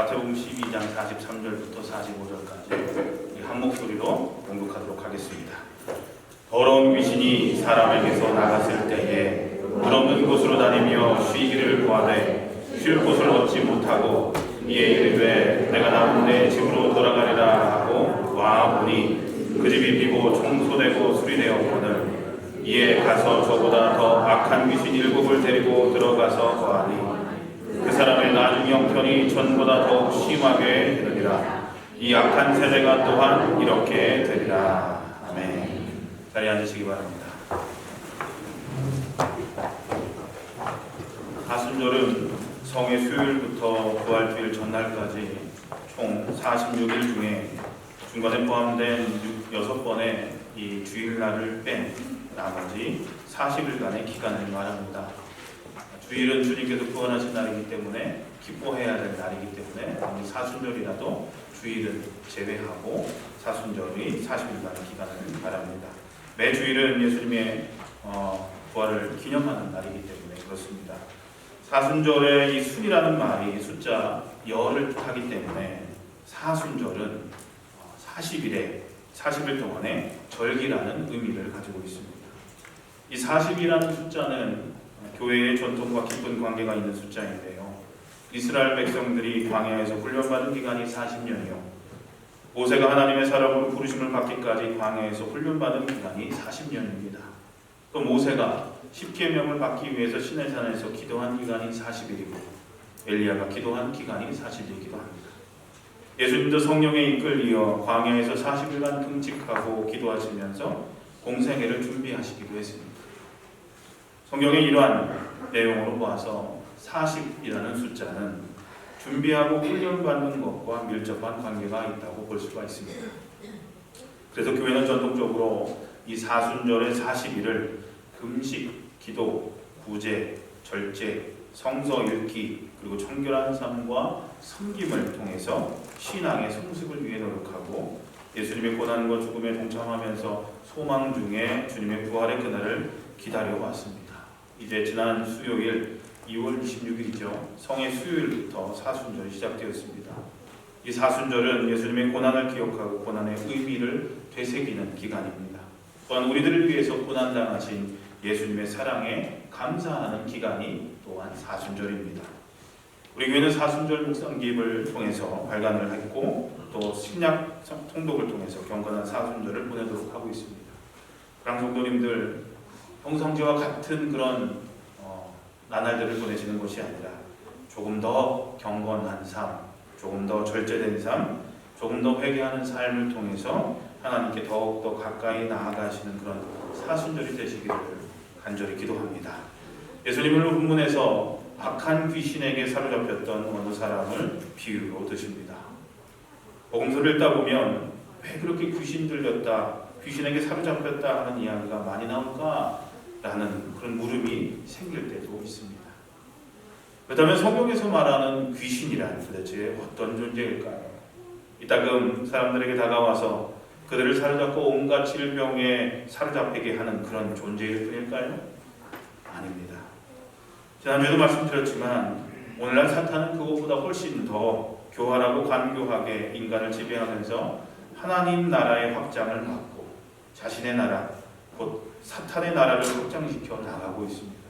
마태복음 12장 43절부터 45절까지 한 목소리로 봉독하도록 하겠습니다. 더러운 귀신이 사람에게서 나갔을 때에 물 없는 곳으로 다니며 쉬기를 구하되 쉴 곳을 얻지 못하고 이에 이르되 내가 나온데 집으로 돌아가리라 하고 와보니 그 집이 비고 청소되고 수리되었거늘 이에 가서 저보다 더 악한 귀신 7을 데리고 들어가서 거하니 그 사람의 나중 형편이 전보다 더욱 심하게 되느니라. 이 악한 세대가 또한 이렇게 되리라. 아멘. 자리에 앉으시기 바랍니다. 가순절은 성의 수요일부터 부활주일 전날까지 총 46일 중에 중간에 포함된 6번의 이 주일날을 뺀 나머지 40일간의 기간을 말합니다. 주일은 주님께서 구원하신 날이기 때문에 기뻐해야 될 날이기 때문에 사순절이라도 주일은 제외하고 사순절이 40일간의 기간을 말합니다. 매 주일은 예수님의 부활을 기념하는 날이기 때문에 그렇습니다. 사순절의 이 순이라는 말이 숫자 열을 뜻하기 때문에 사순절은 40일 동안의 절기라는 의미를 가지고 있습니다. 이 40이라는 숫자는 교회의 전통과 깊은 관계가 있는 숫자인데요. 이스라엘 백성들이 광야에서 훈련받은 기간이 40년이요. 모세가 하나님의 사람으로 부르심을 받기까지 광야에서 훈련받은 기간이 40년입니다. 또 모세가 10계명을 받기 위해서 시내산에서 기도한 기간이 40일이고 엘리야가 기도한 기간이 40일이기도 합니다. 예수님도 성령에 이끌리어 광야에서 40일간 금식하고 기도하시면서 공생애를 준비하시기도 했습니다. 성경의 이러한 내용으로 보아서 40이라는 숫자는 준비하고 훈련받는 것과 밀접한 관계가 있다고 볼 수가 있습니다. 그래서 교회는 전통적으로 이 사순절의 40일을 금식, 기도, 구제, 절제, 성서 읽기, 그리고 청결한 삶과 섬김을 통해서 신앙의 성숙을 위해 노력하고 예수님의 고난과 죽음에 동참하면서 소망 중에 주님의 부활의 그날을 기다려왔습니다. 이제 지난 수요일 2월 26일이죠. 성의 수요일부터 사순절이 시작되었습니다. 이 사순절은 예수님의 고난을 기억하고 고난의 의미를 되새기는 기간입니다. 또한 우리들을 위해서 고난당하신 예수님의 사랑에 감사하는 기간이 또한 사순절입니다. 우리 교회는 사순절 묵상기입을 통해서 발간을 했고 또 신약 통독을 통해서 경건한 사순절을 보내도록 하고 있습니다. 사랑하는 성도님들, 평상시와 같은 그런 나날들을 보내시는 것이 아니라 조금 더 경건한 삶, 조금 더 절제된 삶, 조금 더 회개하는 삶을 통해서 하나님께 더욱더 가까이 나아가시는 그런 사순절이 되시기를 간절히 기도합니다. 예수님을 훈문해서 악한 귀신에게 사로잡혔던 어느 사람을 비유로 드십니다. 복음서를 읽다 보면 왜 그렇게 귀신 들렸다, 귀신에게 사로잡혔다 하는 이야기가 많이 나올까? 라는 그런 물음이 생길 때도 있습니다. 그렇다면 성경에서 말하는 귀신이란 도대체 어떤 존재일까요? 이따금 사람들에게 다가와서 그들을 사로잡고 온갖 질병에 사로잡히게 하는 그런 존재일 뿐일까요? 아닙니다. 지난주에도 말씀드렸지만 오늘날 사탄은 그것보다 훨씬 더 교활하고 간교하게 인간을 지배하면서 하나님 나라의 확장을 막고 자신의 나라, 곧 사탄의 나라를 확장시켜 나가고 있습니다.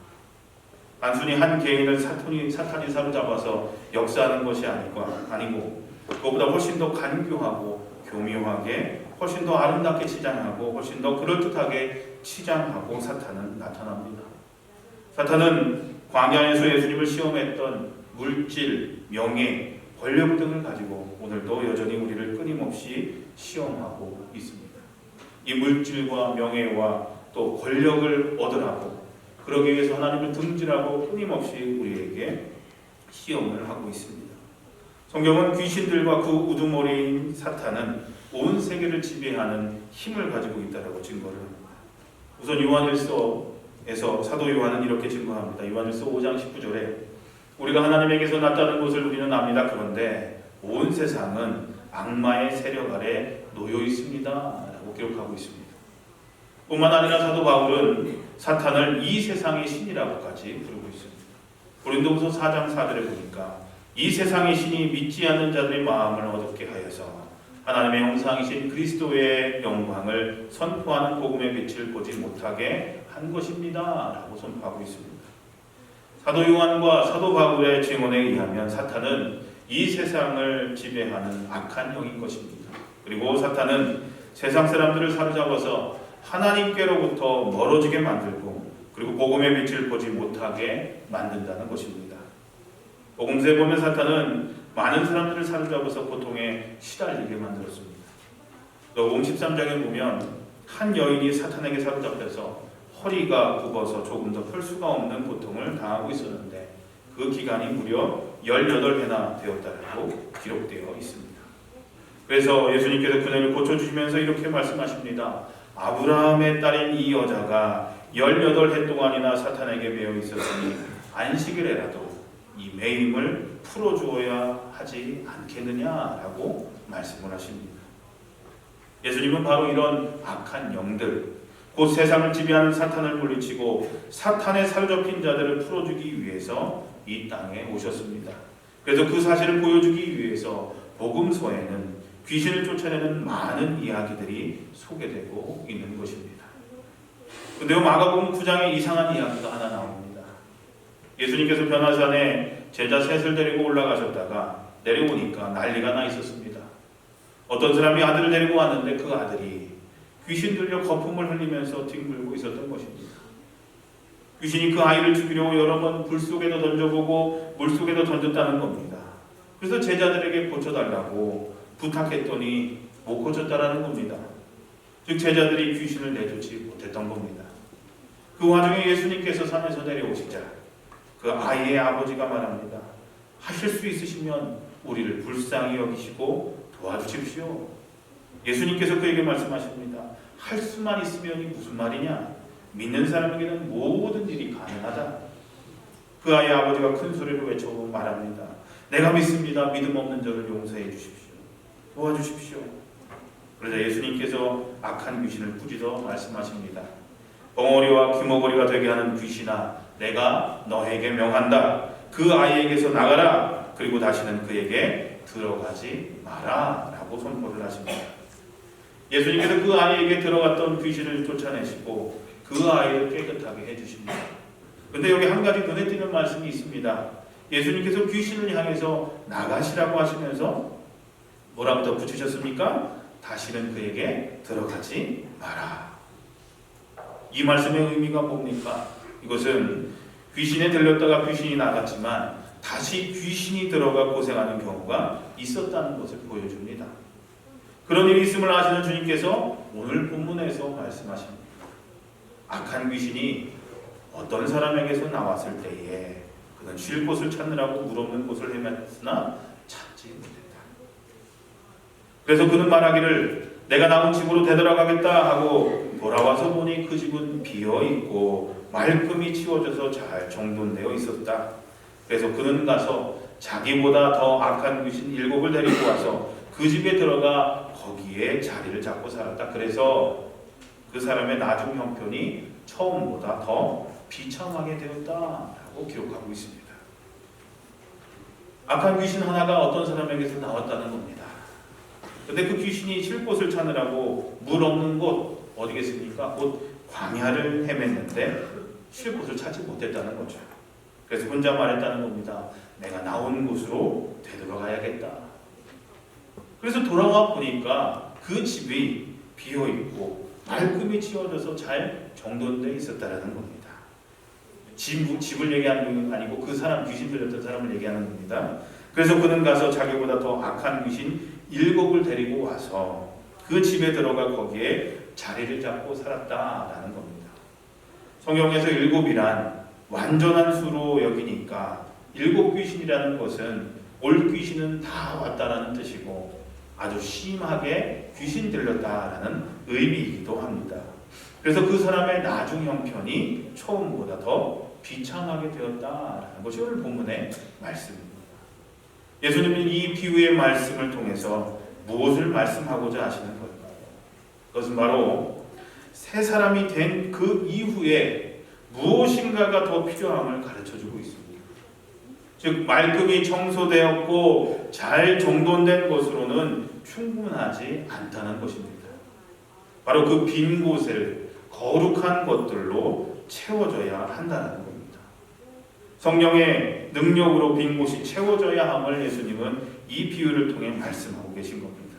단순히 한 개인을 사탄이 사로잡아서 역사하는 것이 아니고 그것보다 훨씬 더 간교하고 교묘하게 훨씬 더 아름답게 치장하고 훨씬 더 그럴듯하게 치장하고 사탄은 나타납니다. 사탄은 광야에서 예수님을 시험했던 물질, 명예, 권력 등을 가지고 오늘도 여전히 우리를 끊임없이 시험하고 있습니다. 이 물질과 명예와 또 권력을 얻으라고 그러기 위해서 하나님을 등질하고 끊임없이 우리에게 시험을 하고 있습니다. 성경은 귀신들과 그 우두머리인 사탄은 온 세계를 지배하는 힘을 가지고 있다고 증거를 합니다. 우선 요한일서에서 사도 요한은 이렇게 증거합니다. 요한일서 5장 19절에 우리가 하나님에게서 났다는 것을 우리는 압니다. 그런데 온 세상은 악마의 세력 아래 놓여 있습니다. 라고 기록하고 있습니다. 뿐만 아니라 사도 바울은 사탄을 이 세상의 신이라고까지 부르고 있습니다. 고린도후서 4장 4절에 보니까 이 세상의 신이 믿지 않는 자들의 마음을 어둡게 하여서 하나님의 형상이신 그리스도의 영광을 선포하는 복음의 빛을 보지 못하게 한 것입니다 라고 선포하고 있습니다. 사도 요한과 사도 바울의 증언에 의하면 사탄은 이 세상을 지배하는 악한 영인 것입니다. 그리고 사탄은 세상 사람들을 사로잡아서 하나님께로부터 멀어지게 만들고 그리고 복음의 빛을 보지 못하게 만든다는 것입니다. 복음서에 보면 사탄은 많은 사람들을 사로잡아서 고통에 시달리게 만들었습니다. 녹음 13장에 보면 한 여인이 사탄에게 사로잡혀서 허리가 굽어서 조금 더 펼 수가 없는 고통을 당하고 있었는데 그 기간이 무려 18회나 되었다고 기록되어 있습니다. 그래서 예수님께서 그녀를 고쳐주시면서 이렇게 말씀하십니다. 아브라함의 딸인 이 여자가 18해 동안이나 사탄에게 매여 있었으니 안식일에라도 이 매임을 풀어주어야 하지 않겠느냐라고 말씀을 하십니다. 예수님은 바로 이런 악한 영들, 곧 세상을 지배하는 사탄을 물리치고 사탄에 사로잡힌 자들을 풀어주기 위해서 이 땅에 오셨습니다. 그래서 그 사실을 보여주기 위해서 복음서에는 귀신을 쫓아내는 많은 이야기들이 소개되고 있는 것입니다. 그런데 마가복음 9장에 이상한 이야기가 하나 나옵니다. 예수님께서 변화산에 제자 셋을 데리고 올라가셨다가 내려오니까 난리가 나 있었습니다. 어떤 사람이 아들을 데리고 왔는데 그 아들이 귀신 들려 거품을 흘리면서 뒹굴고 있었던 것입니다. 귀신이 그 아이를 죽이려고 여러 번 불 속에도 던져보고 물 속에도 던졌다는 겁니다. 그래서 제자들에게 고쳐달라고 부탁했더니 못 고쳤다라는 겁니다. 즉 제자들이 귀신을 내쫓지 못했던 겁니다. 그 와중에 예수님께서 산에서 내려오시자 그 아이의 아버지가 말합니다. 하실 수 있으시면 우리를 불쌍히 여기시고 도와주십시오. 예수님께서 그에게 말씀하십니다. 할 수만 있으면 이 무슨 말이냐? 믿는 사람에게는 모든 일이 가능하다. 그 아이의 아버지가 큰 소리로 외쳐보고 말합니다. 내가 믿습니다. 믿음 없는 저를 용서해 주십시오. 도와주십시오. 그러자 예수님께서 악한 귀신을 꾸짖어 말씀하십니다. 벙어리와 귀머거리가 되게 하는 귀신아, 내가 너에게 명한다. 그 아이에게서 나가라. 그리고 다시는 그에게 들어가지 마라 라고 선포를 하십니다. 예수님께서 그 아이에게 들어갔던 귀신을 쫓아내시고 그 아이를 깨끗하게 해주십니다. 그런데 여기 한 가지 눈에 띄는 말씀이 있습니다. 예수님께서 귀신을 향해서 나가시라고 하시면서 뭐라고 덧붙이셨습니까? 다시는 그에게 들어가지 마라. 이 말씀의 의미가 뭡니까? 이것은 귀신에 들렸다가 귀신이 나갔지만 다시 귀신이 들어가 고생하는 경우가 있었다는 것을 보여줍니다. 그런 일이 있음을 아시는 주님께서 오늘 본문에서 말씀하십니다. 악한 귀신이 어떤 사람에게서 나왔을 때에 그는 쉴 곳을 찾느라고 물 없는 곳을 헤맸으나 찾지 못했다. 그래서 그는 말하기를 내가 나온 집으로 되돌아가겠다 하고 돌아와서 보니 그 집은 비어있고 말끔히 치워져서 잘 정돈되어 있었다. 그래서 그는 가서 자기보다 더 악한 귀신 7을 데리고 와서 그 집에 들어가 거기에 자리를 잡고 살았다. 그래서 그 사람의 나중 형편이 처음보다 더 비참하게 되었다라고 기록하고 있습니다. 악한 귀신 하나가 어떤 사람에게서 나왔다는 겁니다. 근데 그 귀신이 쉴 곳을 찾느라고 물 없는 곳 어디겠습니까? 곧 광야를 헤맸는데 쉴 곳을 찾지 못했다는 거죠. 그래서 혼자 말했다는 겁니다. 내가 나온 곳으로 되돌아가야겠다. 그래서 돌아와 보니까 그 집이 비어있고 말끔히 치워져서 잘 정돈되어 있었다는 겁니다. 집을 얘기하는 건 아니고 그 사람, 귀신 들렸던 사람을 얘기하는 겁니다. 그래서 그는 가서 자기보다 더 악한 귀신 7을 데리고 와서 그 집에 들어가 거기에 자리를 잡고 살았다라는 겁니다. 성경에서 7이란 완전한 수로 여기니까 7 귀신이라는 것은 올 귀신은 다 왔다라는 뜻이고 아주 심하게 귀신 들렸다라는 의미이기도 합니다. 그래서 그 사람의 나중 형편이 처음보다 더 비참하게 되었다라는 것이 오늘 본문의 말씀입니다. 예수님은 이 비유의 말씀을 통해서 무엇을 말씀하고자 하시는 걸까요? 그것은 바로 새 사람이 된 그 이후에 무엇인가가 더 필요함을 가르쳐주고 있습니다. 즉 말끔히 청소되었고 잘 정돈된 것으로는 충분하지 않다는 것입니다. 바로 그 빈 곳을 거룩한 것들로 채워져야 한다는 겁니다. 성령의 능력으로 빈 곳이 채워져야 함을 예수님은 이 비유를 통해 말씀하고 계신 겁니다.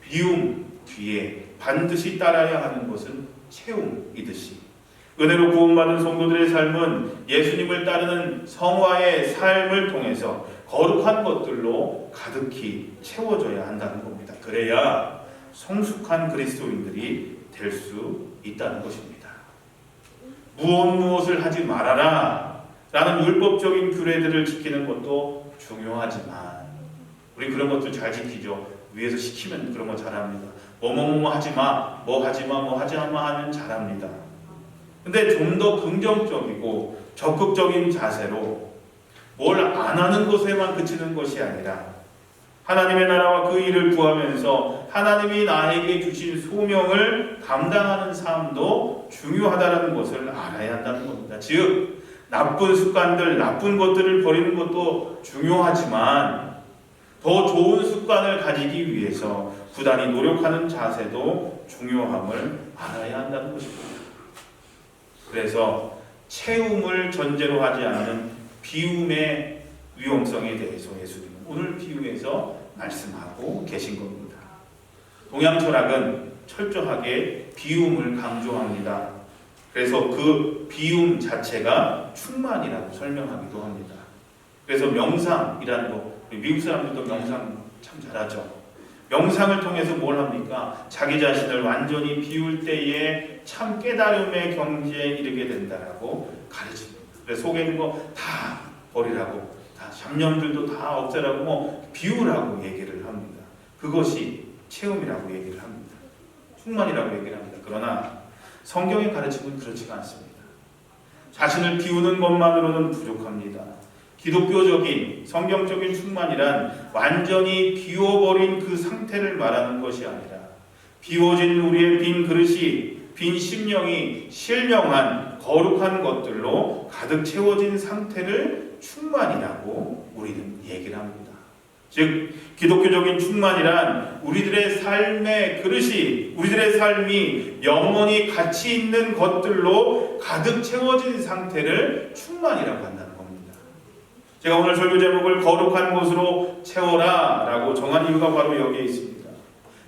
비움 뒤에 반드시 따라야 하는 것은 채움이듯이 은혜로 구원받은 성도들의 삶은 예수님을 따르는 성화의 삶을 통해서 거룩한 것들로 가득히 채워져야 한다는 겁니다. 그래야 성숙한 그리스도인들이 될 수 있다는 것입니다. 무엇을 하지 말아라 라는 율법적인 규례들을 지키는 것도 중요하지만 우리 그런 것도 잘 지키죠. 위에서 시키면 그런 거 잘합니다. 뭐뭐뭐 하지마, 뭐 하지마, 뭐 하지마 하면 잘합니다. 근데 좀 더 긍정적이고 적극적인 자세로 뭘 안 하는 것에만 그치는 것이 아니라 하나님의 나라와 그 일을 구하면서 하나님이 나에게 주신 소명을 감당하는 삶도 중요하다는 것을 알아야 한다는 겁니다. 즉 나쁜 습관들, 나쁜 것들을 버리는 것도 중요하지만 더 좋은 습관을 가지기 위해서 부단히 노력하는 자세도 중요함을 알아야 한다는 것입니다. 그래서 채움을 전제로 하지 않는 비움의 위험성에 대해서 예수님은 오늘 비유에서 말씀하고 계신 겁니다. 동양 철학은 철저하게 비움을 강조합니다. 그래서 그 비움 자체가 충만이라고 설명하기도 합니다. 그래서 명상이라는 거, 미국 사람들도 명상 참 잘하죠. 명상을 통해서 뭘 합니까? 자기 자신을 완전히 비울 때에 참 깨달음의 경지에 이르게 된다라고 가르칩니다. 그래서 속에 있는 거 다 버리라고, 다 잡념들도 다 없애라고, 뭐 비우라고 얘기를 합니다. 그것이 체험이라고 얘기를 합니다. 충만이라고 얘기를 합니다. 그러나 성경의 가르침은 그렇지가 않습니다. 자신을 비우는 것만으로는 부족합니다. 기독교적인 성경적인 충만이란 완전히 비워버린 그 상태를 말하는 것이 아니라 비워진 우리의 빈 그릇이, 빈 심령이 실명한 거룩한 것들로 가득 채워진 상태를 충만이라고 우리는 얘기를 합니다. 즉 기독교적인 충만이란 우리들의 삶의 그릇이, 우리들의 삶이 영원히 가치 있는 것들로 가득 채워진 상태를 충만이라고 한다는 겁니다. 제가 오늘 설교 제목을 거룩한 것으로 채워라 라고 정한 이유가 바로 여기에 있습니다.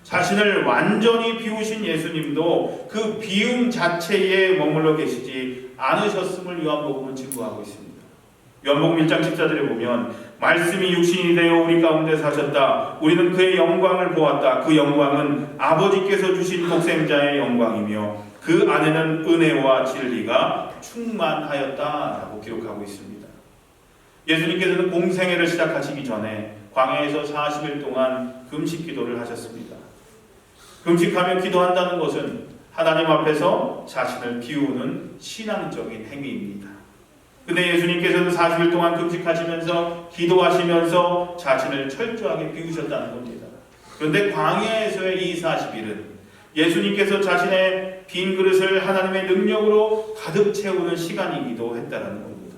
자신을 완전히 비우신 예수님도 그 비움 자체에 머물러 계시지 않으셨음을 요한복음은 증거하고 있습니다. 요한복음 1장 14절에 보면 말씀이 육신이 되어 우리 가운데 사셨다. 우리는 그의 영광을 보았다. 그 영광은 아버지께서 주신 독생자의 영광이며 그 안에는 은혜와 진리가 충만하였다라고 기록하고 있습니다. 예수님께서는 공생애를 시작하시기 전에 광야에서 40일 동안 금식 기도를 하셨습니다. 금식하며 기도한다는 것은 하나님 앞에서 자신을 비우는 신앙적인 행위입니다. 근데 예수님께서는 40일 동안 금식하시면서 기도하시면서 자신을 철저하게 비우셨다는 겁니다. 그런데 광야에서의 이 40일은 예수님께서 자신의 빈 그릇을 하나님의 능력으로 가득 채우는 시간이기도 했다는 겁니다.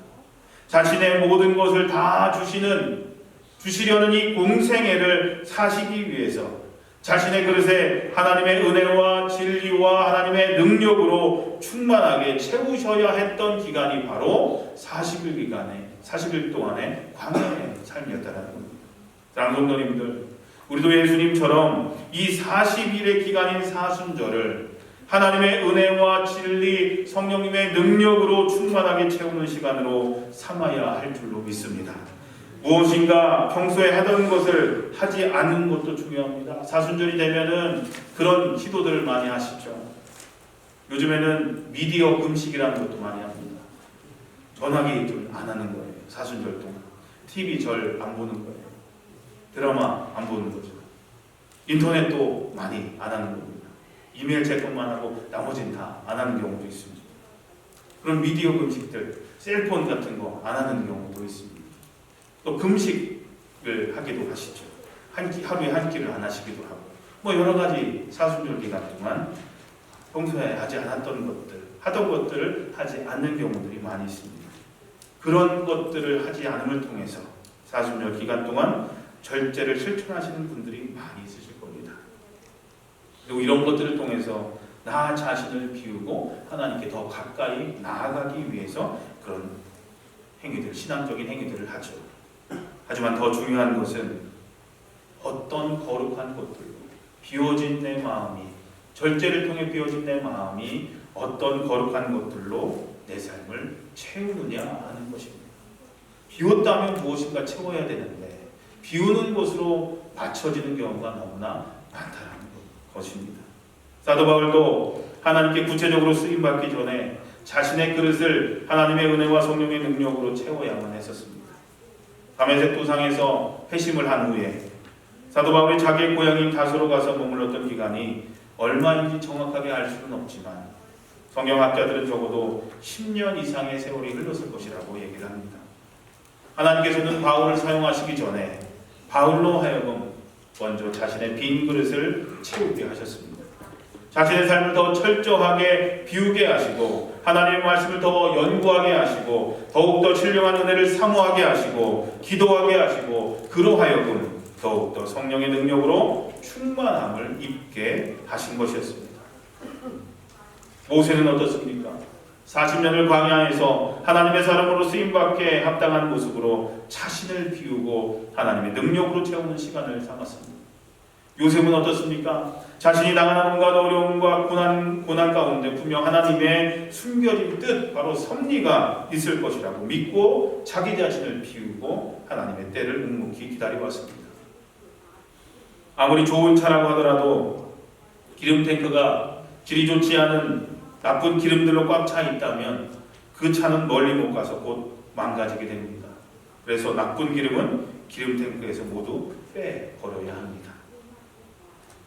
자신의 모든 것을 다 주시려는 이 공생애를 사시기 위해서 자신의 그릇에 하나님의 은혜와 진리와 하나님의 능력으로 충만하게 채우셔야 했던 기간이 바로 40일 동안의 광야의 삶이었다는 겁니다. 사랑하는 성도님들, 우리도 예수님처럼 이 40일의 기간인 사순절을 하나님의 은혜와 진리, 성령님의 능력으로 충만하게 채우는 시간으로 삼아야 할 줄로 믿습니다. 무엇인가 평소에 하던 것을 하지 않는 것도 중요합니다. 사순절이 되면은 그런 기도들을 많이 하시죠. 요즘에는 미디어 금식이라는 것도 많이 합니다. 전화기 좀 안 하는 거예요. 사순절 동안. TV 절 안 보는 거예요. 드라마 안 보는 거죠. 인터넷도 많이 안 하는 겁니다. 이메일 체크만 하고 나머지는 다 안 하는 경우도 있습니다. 그런 미디어 금식들, 셀폰 같은 거 안 하는 경우도 있습니다. 또 금식을 하기도 하시죠. 하루에 한 끼를 안 하시기도 하고, 뭐 여러 가지 사순절 기간 동안 평소에 하지 않았던 것들, 하던 것들을 하지 않는 경우들이 많이 있습니다. 그런 것들을 하지 않음을 통해서 40년 기간 동안 절제를 실천하시는 분들이 많이 있으실 겁니다. 그리고 이런 것들을 통해서 나 자신을 비우고 하나님께 더 가까이 나아가기 위해서 그런 행위들, 신앙적인 행위들을 하죠. 하지만 더 중요한 것은 어떤 거룩한 것들로 비워진 내 마음이, 절제를 통해 비워진 내 마음이 어떤 거룩한 것들로 내 삶을 채우느냐 하는 것입니다. 비웠다면 무엇인가 채워야 되는데 비우는 것으로 맞춰지는 경우가 너무나 많다는 것입니다. 사도 바울도 하나님께 구체적으로 쓰임받기 전에 자신의 그릇을 하나님의 은혜와 성령의 능력으로 채워야만 했었습니다. 다메섹 도상에서 회심을 한 후에 사도 바울이 자기의 고향인 다소로 가서 머물렀던 기간이 얼마인지 정확하게 알 수는 없지만 성경학자들은 적어도 10년 이상의 세월이 흘렀을 것이라고 얘기를 합니다. 하나님께서는 바울을 사용하시기 전에 바울로 하여금 먼저 자신의 빈 그릇을 채우게 하셨습니다. 자신의 삶을 더 철저하게 비우게 하시고 하나님의 말씀을 더 연구하게 하시고 더욱더 신령한 은혜를 사모하게 하시고 기도하게 하시고 그로 하여금 더욱더 성령의 능력으로 충만함을 입게 하신 것이었습니다. 모세는 어떻습니까? 40년을 광야에서 하나님의 사람으로 쓰임받게 합당한 모습으로 자신을 비우고 하나님의 능력으로 채우는 시간을 삼았습니다. 요셉은 어떻습니까? 자신이 당하는 온갖 어려움과 고난 가운데 분명 하나님의 숨겨진 뜻, 바로 섭리가 있을 것이라고 믿고 자기 자신을 비우고 하나님의 때를 묵묵히 기다리고 왔습니다. 아무리 좋은 차라고 하더라도 기름 탱크가 질이 좋지 않은 나쁜 기름들로 꽉 차 있다면 그 차는 멀리 못 가서 곧 망가지게 됩니다. 그래서 나쁜 기름은 기름 탱크에서 모두 빼버려야 합니다.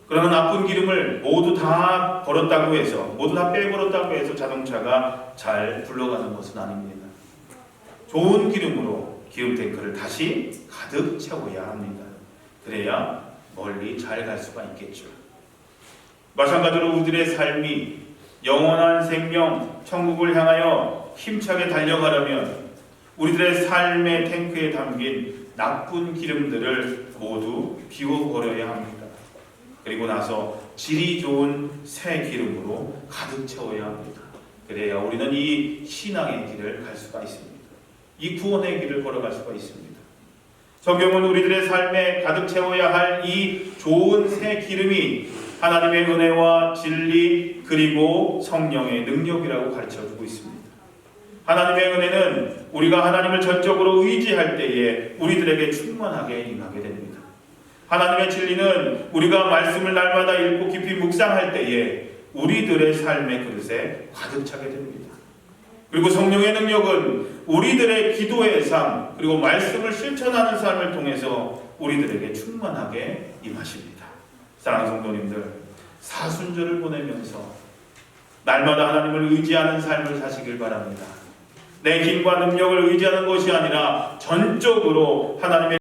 그러나 나쁜 기름을 모두 다 버렸다고 해서, 모두 다 빼버렸다고 해서 자동차가 잘 굴러가는 것은 아닙니다. 좋은 기름으로 기름 탱크를 다시 가득 채워야 합니다. 그래야 멀리 잘 갈 수가 있겠죠. 마찬가지로 우리들의 삶이 영원한 생명, 천국을 향하여 힘차게 달려가려면 우리들의 삶의 탱크에 담긴 나쁜 기름들을 모두 비워버려야 합니다. 그리고 나서 질이 좋은 새 기름으로 가득 채워야 합니다. 그래야 우리는 이 신앙의 길을 갈 수가 있습니다. 이 구원의 길을 걸어갈 수가 있습니다. 성경은 우리들의 삶에 가득 채워야 할 이 좋은 새 기름이 하나님의 은혜와 진리 그리고 성령의 능력이라고 가르쳐주고 있습니다. 하나님의 은혜는 우리가 하나님을 전적으로 의지할 때에 우리들에게 충만하게 임하게 됩니다. 하나님의 진리는 우리가 말씀을 날마다 읽고 깊이 묵상할 때에 우리들의 삶의 그릇에 가득 차게 됩니다. 그리고 성령의 능력은 우리들의 기도의 삶 그리고 말씀을 실천하는 삶을 통해서 우리들에게 충만하게 임하십니다. 사랑하는 성도님들, 사순절을 보내면서 날마다 하나님을 의지하는 삶을 사시길 바랍니다. 내 힘과 능력을 의지하는 것이 아니라 전적으로 하나님의